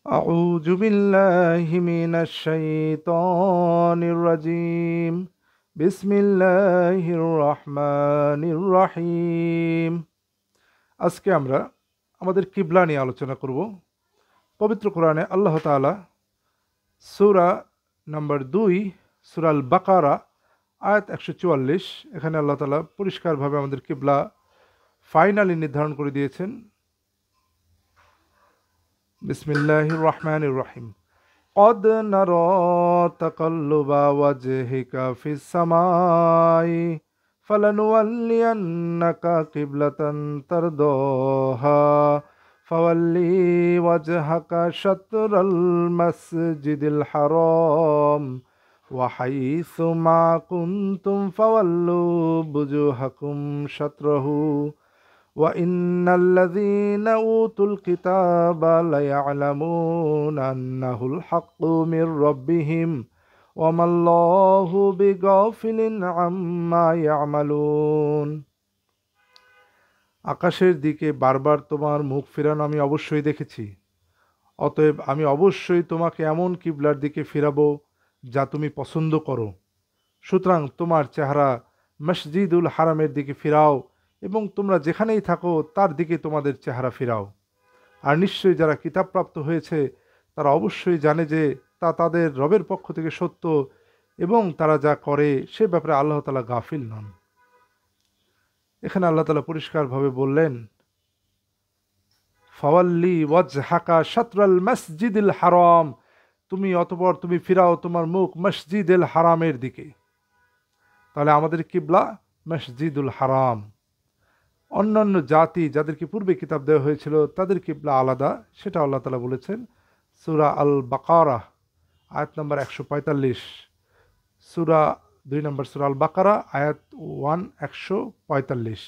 أعوذ بالله من الشيطان الرجيم بسم الله الرحمن الرحيم আজকে আমরা আমাদের কিবলা নিয়ে আলোচনা করব। পবিত্র কোরআনে আল্লাহ তাআলা সূরা নম্বর 2 সূরা আল বাকারা আয়াত 144 এখানে আল্লাহ তাআলা পরিষ্কারভাবে আমাদের কিবলা ফাইনালি নির্ধারণ করে দিয়েছেন। বিসমিল্লাহির রহমানির রহিম قد نرى تقلب وجهك في السماء فلنولينك قبلة ترضاها فولي وجهك شطر المسجد الحرام وحيث ما كنتم فولوا وجوهكم شطره وإن الذين أوتوا الكتاب ليعلمون أنه الحق من ربهم وما الله بغافل عما يعملون। আকাশের দিকে বারবার তোমার মুখ ফেরানো আমি অবশ্যই দেখেছি, অতএব আমি অবশ্যই তোমাকে এমন কিবলার দিকে ফিরাবো যা তুমি পছন্দ করো। সুতরাং তোমার চেহারা মসজিদুল হারামের দিকে ফিরাও এবং তোমরা যেখানেই থাকো তার দিকে তোমাদের চেহারা ফিরাও। আর নিশ্চয়ই যারা কিতাবপ্রাপ্ত হয়েছে তারা অবশ্যই জানে যে তা তাদের রবের পক্ষ থেকে সত্য এবং তারা যা করে সে ব্যাপারে আল্লাহ তাআলা গাফিল নন। এখানে আল্লাহ তাআলা পরিষ্কারভাবে বললেন, ফাওয়াল্লি ওয়াজহাকা শাতরাল মসজিদিল হারাম, অতঃপর তুমি ফিরাও তোমার মুখ মসজিদুল হারামের দিকে। তাহলে আমাদের কিবলা মসজিদুল হারাম। অন্যান্য জাতি যাদেরকে পূর্বে কিতাব দেওয়া হয়েছিল তাদের কিবলা আলাদা, সেটা আল্লাহ তাআলা বলেছেন সূরা আল বাকারা আয়াত নম্বর 145, সূরা 2 নম্বর সূরা আল বাকারা আয়াত 145।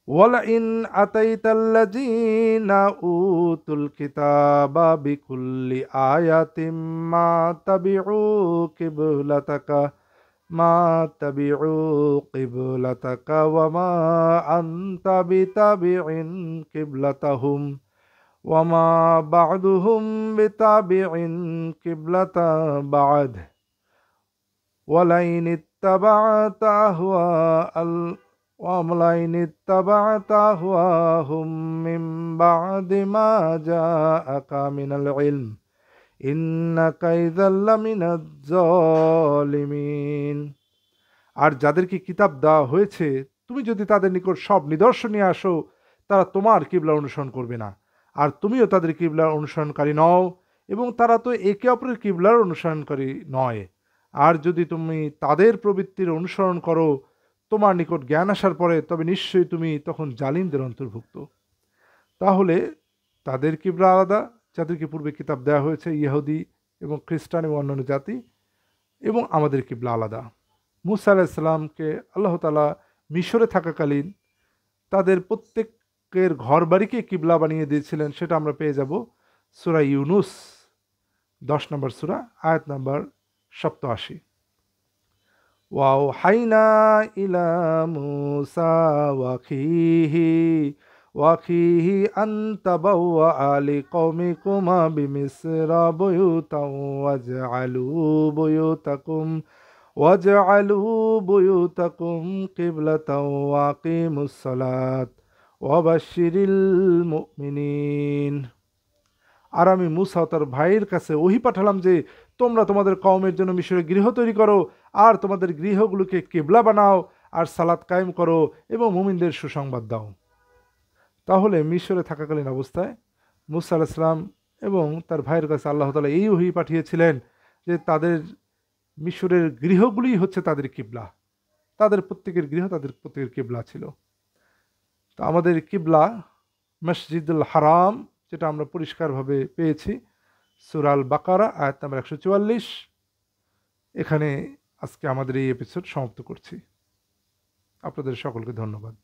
ওয়ালাইন আতাইতাল্লাযীনা উতুল কিতাবা বিকুল্লি আয়াতিম মা তাবিউ কিবলাতাকা মা তাবিউ কিবলাতাকা ওয়া মা আনতা বিতাবিইন কিবলাতাহুম ওয়া মা বা'দুহুম বিতাবিইন কিবলাতা বা'দ ওয়ালাইন ইত্তাবা'তা আহওয়াহুম মিন বা'দি মা জাআকা মিনাল ইলম ইন্নাকা ইযাল লামিনাজ জালিমিন। আর যাদেরকে কিতাব দেওয়া হয়েছে তুমি যদি তাদের নিকট সব নিদর্শন নিয়ে আসো তারা তোমার কিবলা অনুসরণ করবে না, আর তুমিও তাদের কিবলার অনুসরণকারী নও এবং তারা তো একে অপরের কিবলার অনুসরণকারী নয়। আর যদি তুমি তাদের প্রবৃত্তির অনুসরণ করো তোমার নিকট জ্ঞান আসার পরে তবে নিশ্চয়ই তুমি তখন জালিমদের অন্তর্ভুক্ত। তাহলে তাদের কিবলা আলাদা যাদেরকে পূর্বে কিতাব দেওয়া হয়েছে, ইহুদি এবং খ্রিস্টান এবং অন্যান্য জাতি, এবং আমাদের কিবলা আলাদা। মূসা আলাইহিস সালামকে আল্লাহ তাআলা মিশরে থাকাকালীন তাদের প্রত্যেকের ঘর বাড়িকে কিবলা বানিয়ে দিয়েছিলেন, সেটা আমরা পেয়ে যাব সূরা ইউনুস 10 নম্বর সূরা আয়াত নম্বর 87। ওয়াওহাইনা ইলা মূসা ওয়াখিহি আন তাবাওয়া লিকওমিকুমা বিমিসরা বুয়ুতাও ওয়াজআলু বুয়ুতাকুম কিবলাতাও ওয়াকিমুস সালাত ওয়াবাশশিরিল মুমিনিন। আর আমি মূসা তার ভাইয়ের কাছে ওহী পাঠালাম যে তোমরা তোমাদের কওমের জন্য মিশরে গৃহ তৈরি করো আর তোমাদের গৃহগুলোকে কিবলা বানাও আর সালাত কায়েম করো এবং মুমিনদের সুসংবাদ দাও। তাহলে মিশরে থাকাকালীন অবস্থায় মূসা আলাইহিস সালাম এবং তার ভাইয়ের কাছে আল্লাহ তাআলা এই ওহী পাঠিয়েছিলেন যে তাদের মিশরের গৃহগুলি হচ্ছে তাদের কিবলা, তাদের প্রত্যেকের গৃহ তাদের প্রত্যেকের কিবলা ছিল। তো আমাদের কিবলা মসজিদুল হারাম, যেটা আমরা পরিষ্কারভাবে পেয়েছি সূরা আল বাকারা আয়াত নম্বর 144। এখানে আজকে আমাদের এই এপিসোড সমাপ্ত করছি। আপনাদের সকলকে ধন্যবাদ।